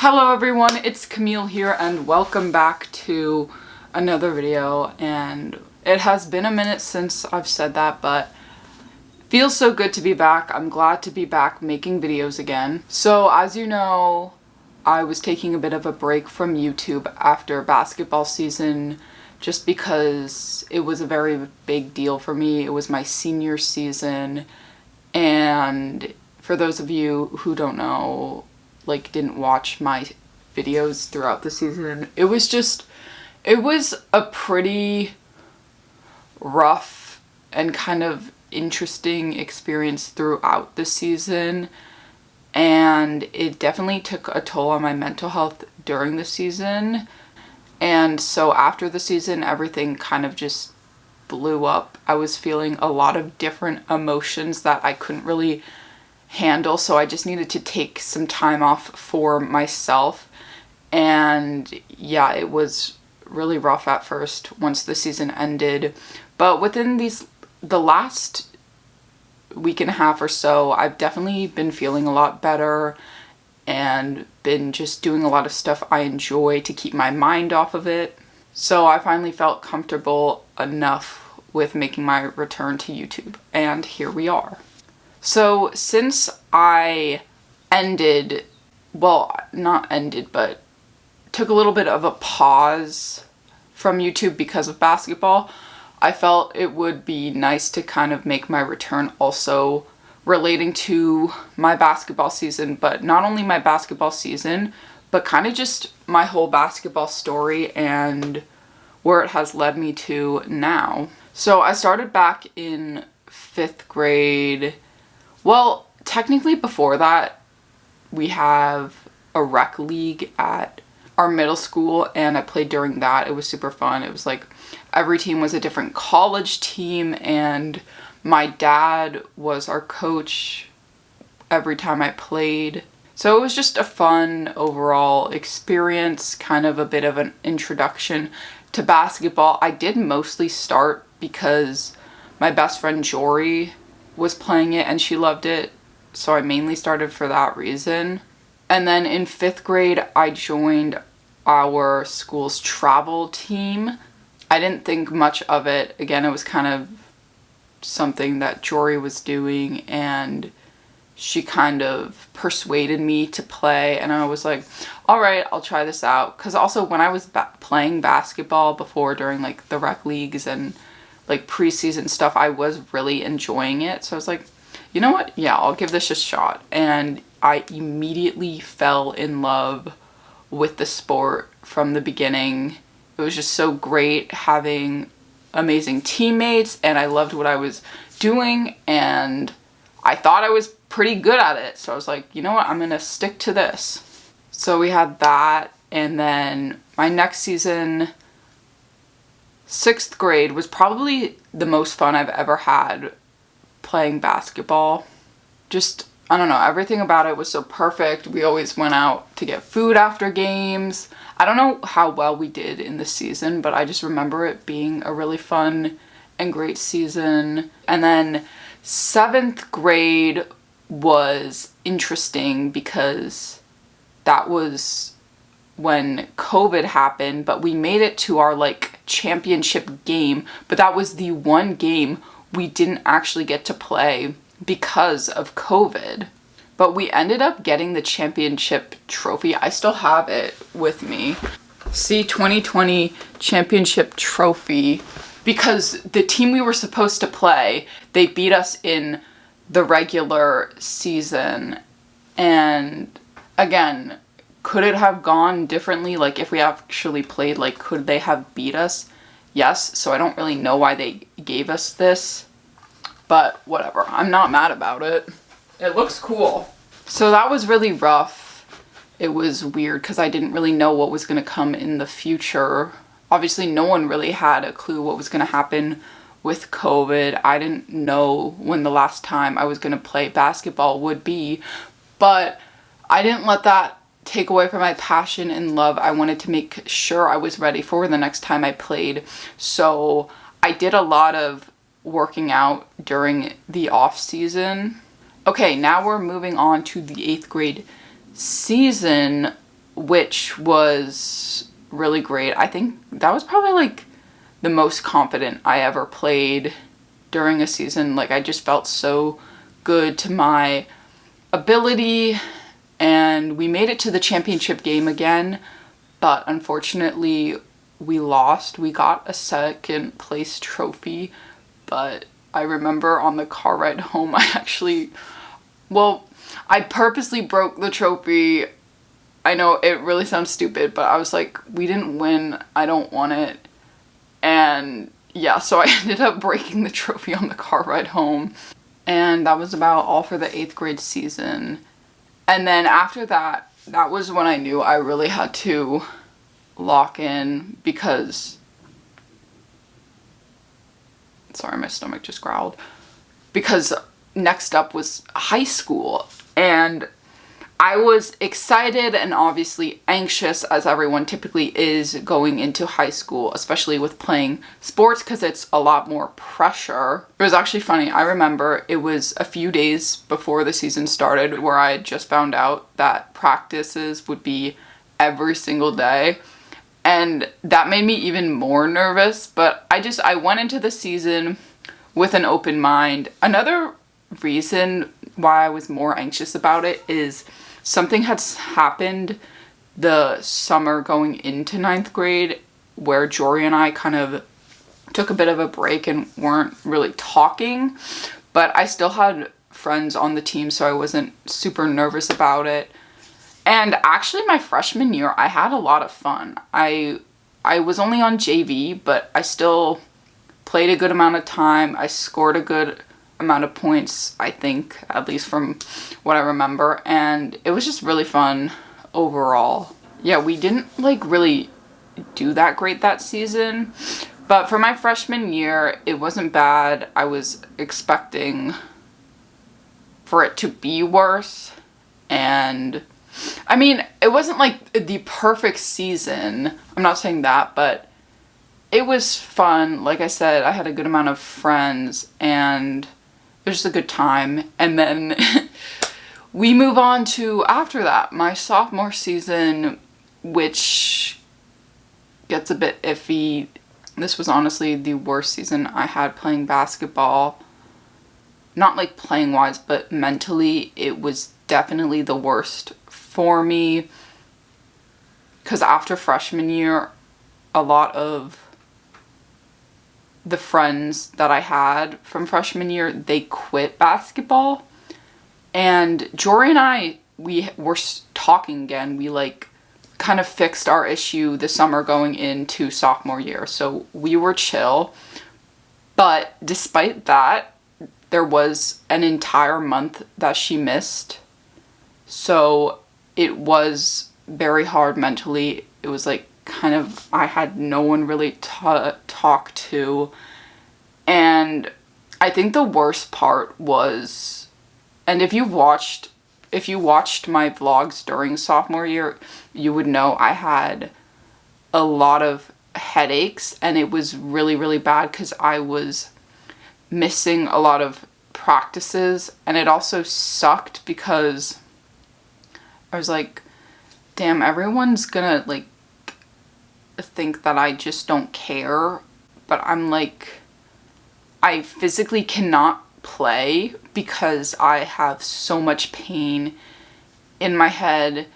Hello everyone, it's Camille here and welcome back to another video. And it has been a minute since I've said that, but feels so good to be back. I'm glad to be back making videos again. So as you know, I was taking a bit of a break from YouTube after basketball season just because it was a very big deal for me. It was my senior season, and for those of you who don't know, didn't watch my videos throughout the season, it was a pretty rough and kind of interesting experience throughout the season, and it definitely took a toll on my mental health during the season. And so after the season, everything kind of just blew up. I was feeling a lot of different emotions that I couldn't really handle, so I just needed to take some time off for myself. And yeah, it was really rough at first once the season ended, but within the last week and a half or so, I've definitely been feeling a lot better and been just doing a lot of stuff I enjoy to keep my mind off of it. So I finally felt comfortable enough with making my return to YouTube, and here we are. So since I but took a little bit of a pause from YouTube because of basketball, I felt it would be nice to kind of make my return also relating to my basketball season, but not only my basketball season, but kind of just my whole basketball story and where it has led me to now. So I started back in 5th grade. Well, technically before that, we have a rec league at our middle school, and I played during that. It was super fun. It was like every team was a different college team, and my dad was our coach every time I played. So it was just a fun overall experience, kind of a bit of an introduction to basketball. I did mostly start because my best friend Jory was playing it and she loved it, so I mainly started for that reason. And then in 5th grade, I joined our school's travel team. I didn't think much of it. Again, it was kind of something that Jory was doing, and she kind of persuaded me to play, and I was like, all right, I'll try this out. Because also when I was playing basketball before, during like the rec leagues and like preseason stuff, I was really enjoying it. So I was like, you know what? Yeah, I'll give this a shot. And I immediately fell in love with the sport from the beginning. It was just so great having amazing teammates, and I loved what I was doing, and I thought I was pretty good at it. So I was like, you know what? I'm gonna stick to this. So we had that, and then my next season, 6th grade, was probably the most fun I've ever had playing basketball. Just, I don't know, everything about it was so perfect. We always went out to get food after games. I don't know how well we did in the season, but I just remember it being a really fun and great season. And then 7th grade was interesting because that was when COVID happened, but we made it to our championship game, but that was the one game we didn't actually get to play because of COVID. But we ended up getting the championship trophy. I still have it with me. See, 2020 championship trophy, because the team we were supposed to play, they beat us in the regular season. And again, could it have gone differently? Like, if we actually played, could they have beat us? Yes, so I don't really know why they gave us this, but whatever. I'm not mad about it. It looks cool. So that was really rough. It was weird because I didn't really know what was going to come in the future. Obviously, no one really had a clue what was going to happen with COVID. I didn't know when the last time I was going to play basketball would be, but I didn't let that take away from my passion and love. I wanted to make sure I was ready for the next time I played. So I did a lot of working out during the off season. Okay, now we're moving on to the 8th grade season. which was really great. I think that was probably like the most confident I ever played during a season. Like, I just felt so good to my ability, and we made it to the championship game again, but unfortunately we lost. We got a second place trophy, but I remember on the car ride home, I purposely broke the trophy. I know it really sounds stupid, but I was like, we didn't win, I don't want it. And yeah, so I ended up breaking the trophy on the car ride home. And that was about all for the 8th grade season. And then after that, that was when I knew I really had to lock in, because, sorry, my stomach just growled, because next up was high school. And I was excited and obviously anxious, as everyone typically is going into high school, especially with playing sports, because it's a lot more pressure. It was actually funny. I remember it was a few days before the season started where I had just found out that practices would be every single day. And that made me even more nervous, but I went into the season with an open mind. Another reason why I was more anxious about it is something had happened the summer going into 9th grade where Jory and I kind of took a bit of a break and weren't really talking, but I still had friends on the team, so I wasn't super nervous about it. And actually my freshman year, I had a lot of fun. I was only on JV, but I still played a good amount of time. I scored a good amount of points, I think, at least from what I remember, and it was just really fun overall. Yeah, we didn't like really do that great that season, but for my freshman year, it wasn't bad. I was expecting for it to be worse, and I mean, it wasn't like the perfect season, I'm not saying that, but it was fun. Like I said, I had a good amount of friends, and it was just a good time. And then we move on to, after that, my sophomore season, which gets a bit iffy. This was honestly the worst season I had playing basketball. Not like playing wise, but mentally, it was definitely the worst for me. Because after freshman year, a lot of the friends that I had from freshman year, they quit basketball. And Jory and I, we were talking again. We like kind of fixed our issue the summer going into sophomore year. So we were chill. But despite that, there was an entire month that she missed. So it was very hard mentally. It was like kind of, I had no one really to talk to. And I think the worst part was, and if you watched my vlogs during sophomore year, you would know I had a lot of headaches, and it was really, really bad because I was missing a lot of practices, and it also sucked because I was like, damn, everyone's gonna like think that I just don't care, but I'm like, I physically cannot play because I have so much pain in my head.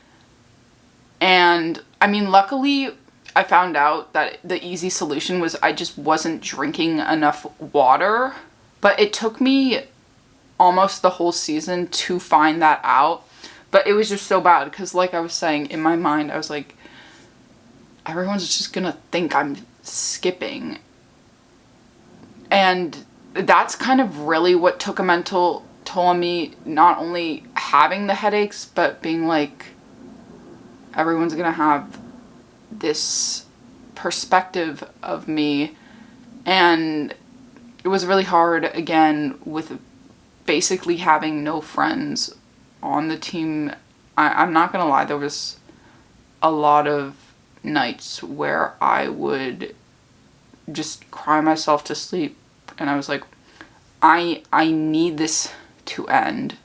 And I mean, luckily I found out that the easy solution was I just wasn't drinking enough water, but it took me almost the whole season to find that out. But it was just so bad because, like I was saying, in my mind I was like, everyone's just gonna think I'm skipping. And that's kind of really what took a mental toll on me, not only having the headaches, but being like, everyone's gonna have this perspective of me. And it was really hard, again, with basically having no friends on the team. I'm not gonna lie, there was a lot of nights where I would just cry myself to sleep, and I was like, I need this to end.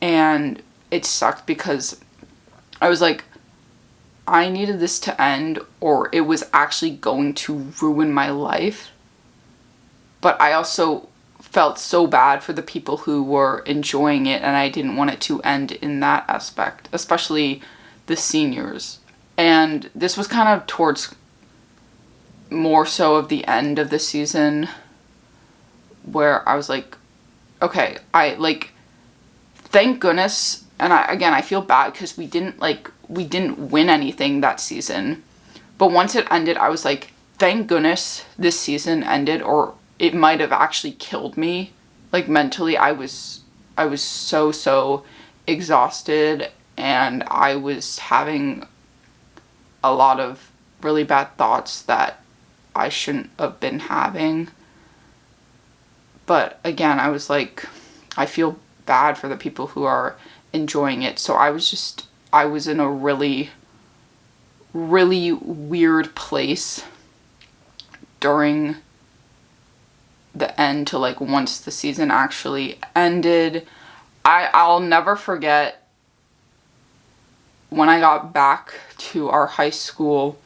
And it sucked because I was like, I needed this to end, or it was actually going to ruin my life. But I also felt so bad for the people who were enjoying it, and I didn't want it to end in that aspect, especially the seniors. And this was kind of towards more so of the end of the season, where I was like, okay, thank goodness. And I feel bad because we didn't win anything that season. But once it ended, I was like, thank goodness this season ended, or it might have actually killed me. Like, mentally, I was so exhausted, and I was having a lot of really bad thoughts that I shouldn't have been having. But again, I was like, I feel bad for the people who are enjoying it. So I was in a really weird place during the end to like once the season actually ended. I'll never forget when I got back to our high school.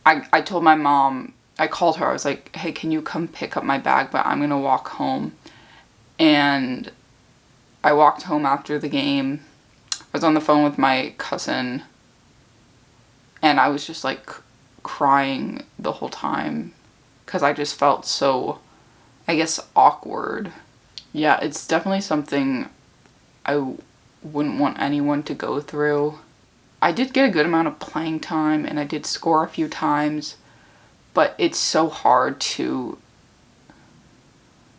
I told my mom, I called her, I was like, hey, can you come pick up my bag, but I'm gonna walk home. And I walked home after the game. I was on the phone with my cousin, and I was just like crying the whole time because I just felt so, I guess, awkward. Yeah, it's definitely something I wouldn't want anyone to go through. I did get a good amount of playing time, and I did score a few times, but it's so hard to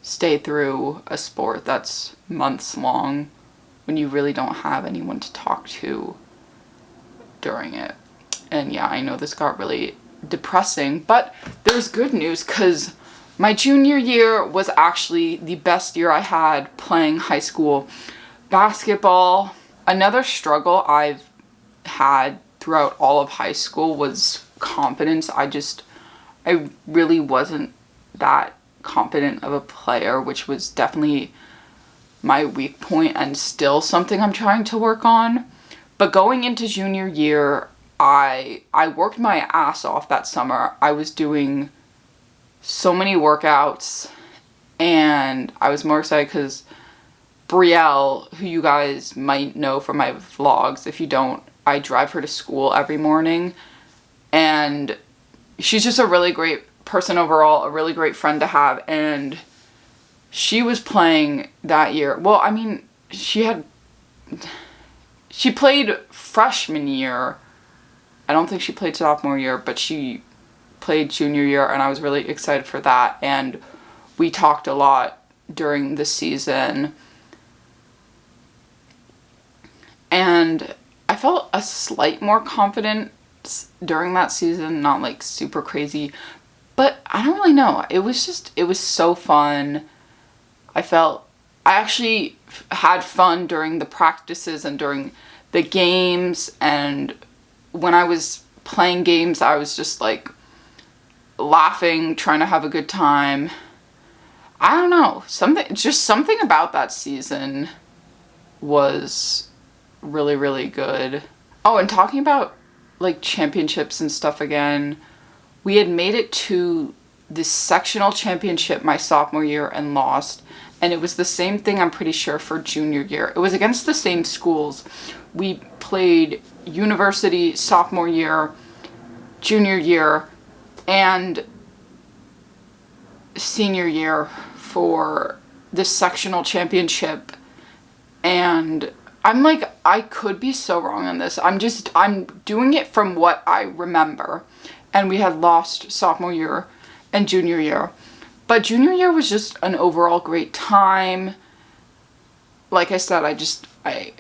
stay through a sport that's months long when you really don't have anyone to talk to during it. And yeah, I know this got really depressing, but there's good news because my junior year was actually the best year I had playing high school basketball. Another struggle I've had throughout all of high school was confidence. I really wasn't that confident of a player, which was definitely my weak point and still something I'm trying to work on. But going into junior year, I worked my ass off that summer. I was doing so many workouts, and I was more excited because Brielle, who you guys might know from my vlogs, if you don't, I drive her to school every morning, and she's just a really great person overall, a really great friend to have. And she was playing that year. Well, I mean, she played freshman year. I don't think she played sophomore year, but she played junior year, and I was really excited for that. And we talked a lot during the season, and I felt a slight more confidence during that season, not like super crazy, but I don't really know. It was so fun. I actually had fun during the practices and during the games, and when I was playing games, I was just like laughing, trying to have a good time. I don't know, something about that season was really good. Oh, and talking about like championships and stuff again, we had made it to the sectional championship my sophomore year and lost. And it was the same thing, I'm pretty sure, for junior year. It was against the same schools. We played university sophomore year, junior year, and senior year for the sectional championship. And I'm like, I could be so wrong on this. I'm doing it from what I remember. And we had lost sophomore year and junior year. But junior year was just an overall great time. Like I said, I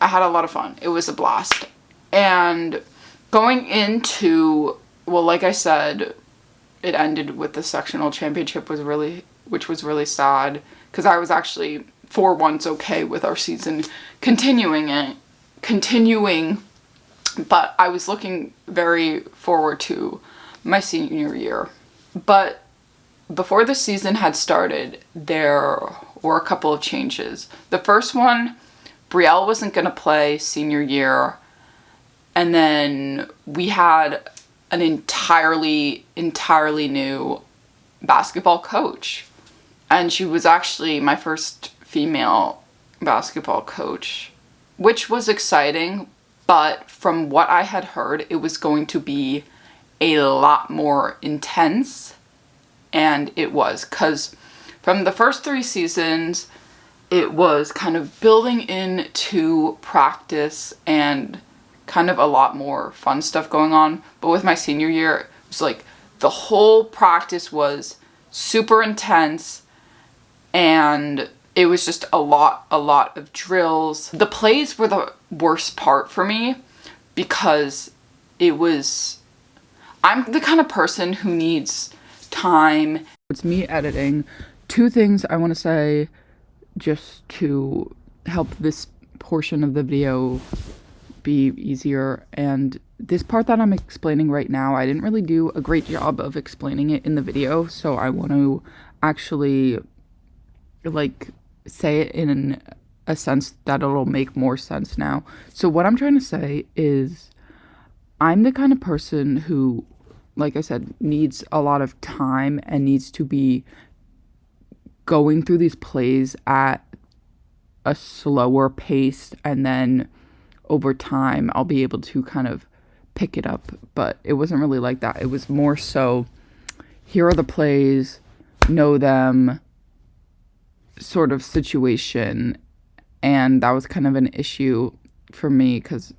had a lot of fun. It was a blast. And going into, well, like I said, it ended with the sectional championship, which was really sad, because I was actually for once okay with our season continuing, but I was looking very forward to my senior year. But before the season had started, there were a couple of changes. The first one, Brielle wasn't going to play senior year, And then we had an entirely new basketball coach. And she was actually my first female basketball coach, which was exciting. But from what I had heard, it was going to be a lot more intense. And it was, because from the first 3 seasons, it was kind of building into practice and kind of a lot more fun stuff going on. But with my senior year, it was like the whole practice was super intense, and it was just a lot of drills. The plays were the worst part for me because I'm the kind of person who needs time. It's me editing. 2 things I want to say just to help this portion of the video be easier. And this part that I'm explaining right now, I didn't really do a great job of explaining it in the video, so I want to actually like say it in a sense that it'll make more sense now. So what I'm trying to say is I'm the kind of person who, like I said, needs a lot of time and needs to be going through these plays at a slower pace, and then over time I'll be able to kind of pick it up. But it wasn't really like that. It was more so, here are the plays, know them sort of situation. And that was kind of an issue for me because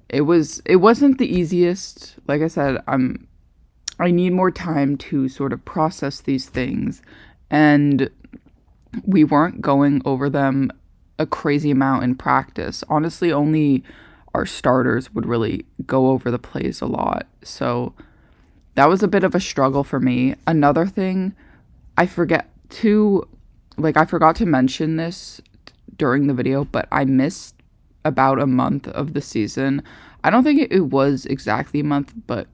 it wasn't the easiest. Like I said, I need more time to sort of process these things, and we weren't going over them a crazy amount in practice. Honestly, only our starters would really go over the plays a lot. So that was a bit of a struggle for me. Another thing, I forgot to mention this during the video, but I missed about a month of the season. I don't think it was exactly a month, but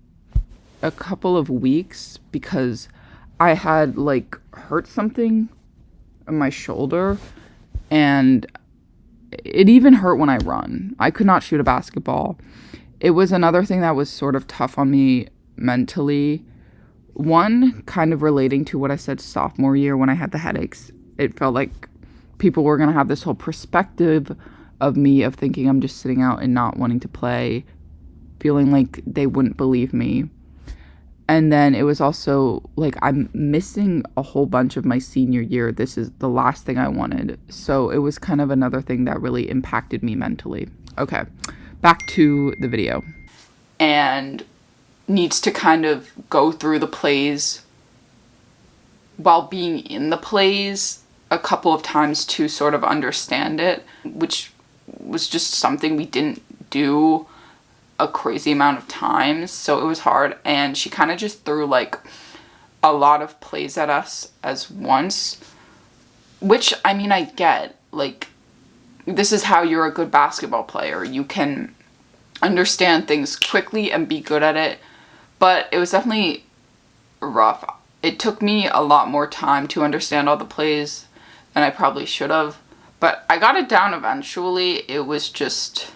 a couple of weeks, because I had like hurt something on my shoulder, and it even hurt when I run. I could not shoot a basketball. It was another thing that was sort of tough on me mentally. One, kind of relating to what I said sophomore year when I had the headaches. It felt like people were going to have this whole perspective of me of thinking I'm just sitting out and not wanting to play, feeling like they wouldn't believe me. And then it was also like I'm missing a whole bunch of my senior year. This is the last thing I wanted. So it was kind of another thing that really impacted me mentally. Okay, back to the video. And needs to kind of go through the plays while being in the plays a couple of times to sort of understand it, which was just something we didn't do a crazy amount of times, so it was hard. And she kind of just threw like a lot of plays at us as once, which, I mean, I get, like, this is how you're a good basketball player. You can understand things quickly and be good at it, but it was definitely rough. It took me a lot more time to understand all the plays than I probably should have, but I got it down eventually. It was just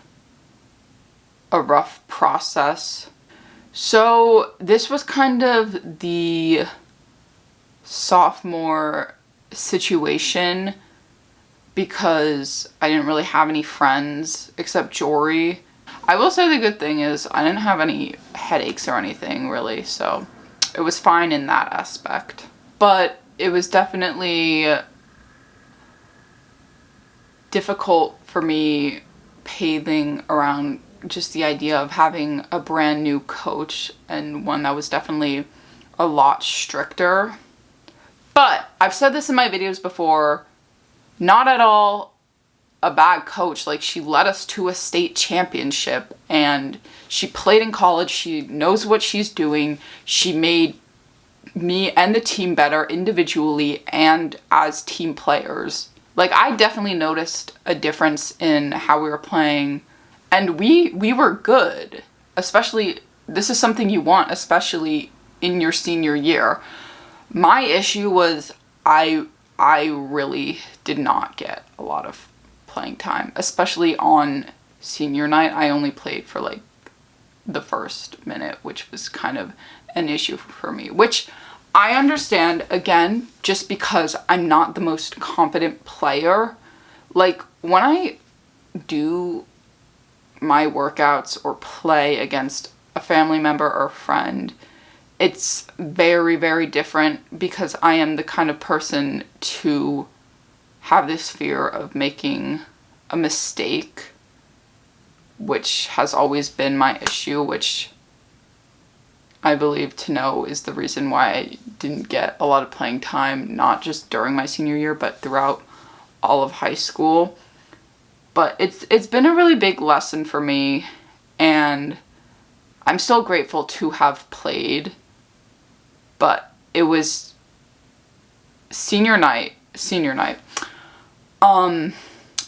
a rough process. So this was kind of the sophomore situation because I didn't really have any friends except Jory. I will say the good thing is I didn't have any headaches or anything really, so it was fine in that aspect. But it was definitely difficult for me paving around just the idea of having a brand new coach, and one that was definitely a lot stricter. But I've said this in my videos before, not at all a bad coach. Like, she led us to a state championship and she played in college. She knows what she's doing. She made me and the team better individually and as team players. Like, I definitely noticed a difference in how we were playing. And we were good, especially, this is something you want, especially in your senior year. My issue was I really did not get a lot of playing time, especially on senior night, I only played for like the first minute, which was kind of an issue for me, which I understand, again, just because I'm not the most confident player. Like, when I do my workouts or play against a family member or a friend, it's very, very different because I am the kind of person to have this fear of making a mistake, which has always been my issue, which I believe to know is the reason why I didn't get a lot of playing time, not just during my senior year, but throughout all of high school. But it's been a really big lesson for me, and I'm still grateful to have played, but it was senior night.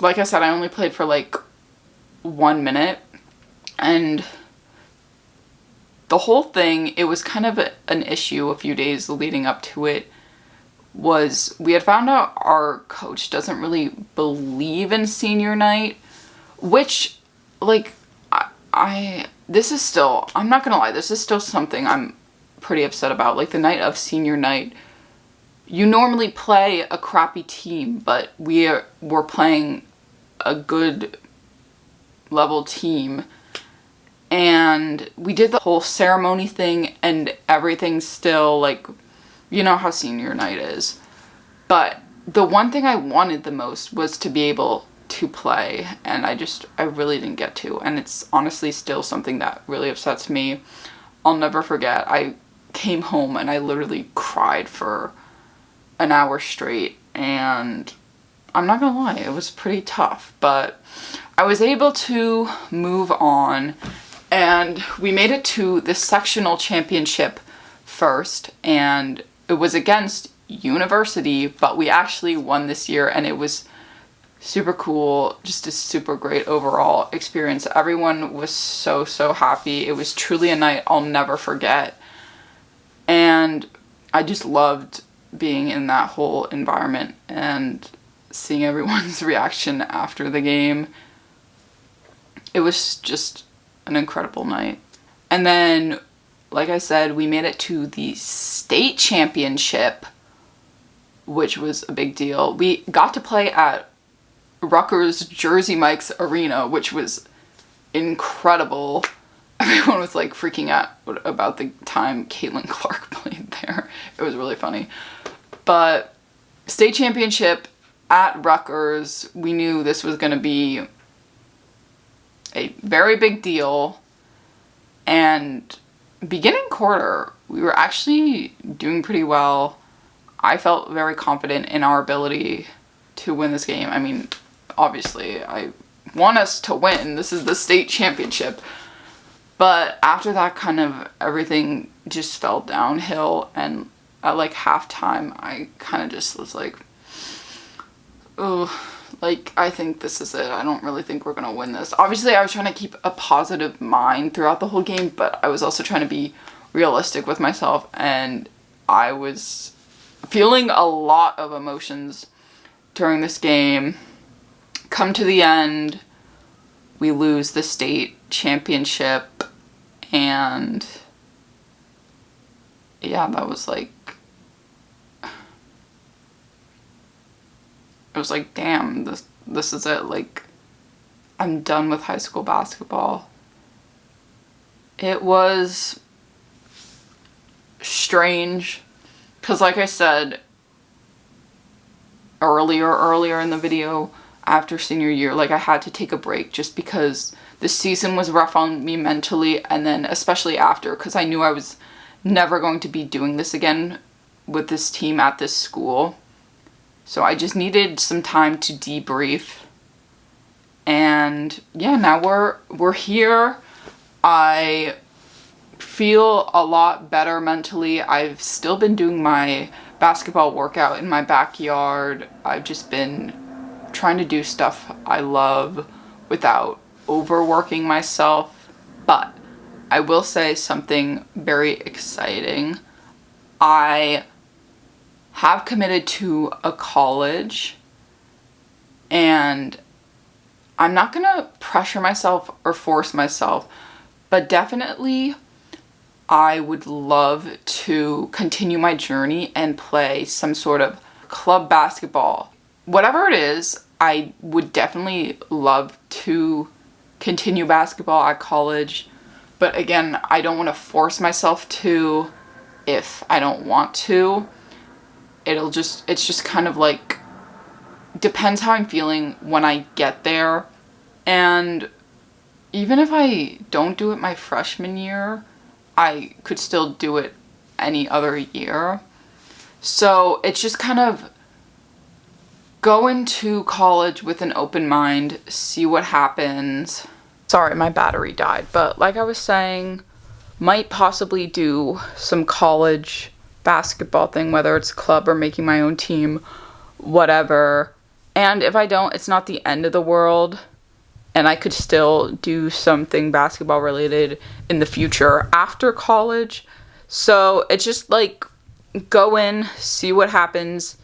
Like I said, I only played for like 1 minute, and the whole thing, it was kind of an issue a few days leading up to it, was we had found out our coach doesn't really believe in senior night, which, like, this is still, I'm not gonna lie, this is still something I'm pretty upset about. Like, the night of senior night, you normally play a crappy team, but we're playing a good level team, and we did the whole ceremony thing and everything still, like, you know how senior night is. But the one thing I wanted the most was to be able to play, and I really didn't get to, and it's honestly still something that really upsets me. I'll never forget, I came home and I literally cried for an hour straight, and I'm not gonna lie, it was pretty tough, but I was able to move on, and we made it to the sectional championship first, and it was against university, but we actually won this year, and it was super cool, just a super great overall experience. Everyone was so, so happy. It was truly a night I'll never forget, and I just loved being in that whole environment and seeing everyone's reaction after the game. It was just an incredible night. And then, like I said, we made it to the state championship, which was a big deal. We got to play at Rutgers Jersey Mike's Arena, which was incredible. Everyone was like freaking out about the time Caitlin Clark played there. It was really funny. But state championship at Rutgers, we knew this was going to be a very big deal. And beginning quarter, we were actually doing pretty well. I felt very confident in our ability to win this game. I mean, obviously, I want us to win. This is the state championship. But after that, kind of everything just fell downhill, and at like halftime, I kind of just was like, oh, like, I think this is it. I don't really think we're gonna win this. Obviously, I was trying to keep a positive mind throughout the whole game, but I was also trying to be realistic with myself, and I was feeling a lot of emotions during this game. Come to the end, we lose the state championship, and yeah, that was like, it was like, damn, this is it. Like, I'm done with high school basketball. It was strange, because like I said earlier in the video, after senior year, like, I had to take a break just because the season was rough on me mentally, and then especially after, because I knew I was never going to be doing this again with this team at this school. So I just needed some time to debrief. And yeah, now we're here. I feel a lot better mentally. I've still been doing my basketball workout in my backyard. I've just been trying to do stuff I love without overworking myself. But I will say something very exciting. I have committed to a college, and I'm not gonna pressure myself or force myself, but definitely I would love to continue my journey and play some sort of club basketball. Whatever it is, I would definitely love to continue basketball at college. But again, I don't want to force myself to if I don't want to. It's just kind of like, depends how I'm feeling when I get there. And even if I don't do it my freshman year, I could still do it any other year. So it's just kind of go into college with an open mind, see what happens. Sorry, my battery died, but like I was saying, might possibly do some college basketball thing, whether it's club or making my own team, whatever. And if I don't, it's not the end of the world. And I could still do something basketball related in the future after college. So it's just like, go in, see what happens.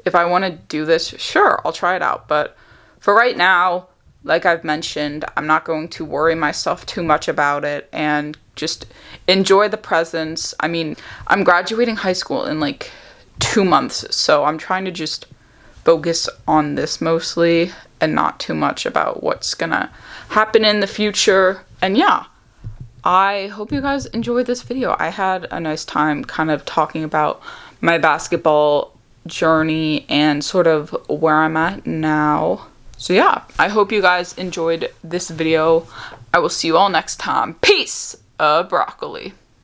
If I want to do this, sure, I'll try it out. But for right now, like I've mentioned, I'm not going to worry myself too much about it and just enjoy the presents. I mean, I'm graduating high school in like 2 months, so I'm trying to just focus on this mostly and not too much about what's gonna happen in the future. And yeah, I hope you guys enjoyed this video. I had a nice time kind of talking about my basketball journey and sort of where I'm at now. So yeah, I hope you guys enjoyed this video. I will see you all next time. Peace of broccoli.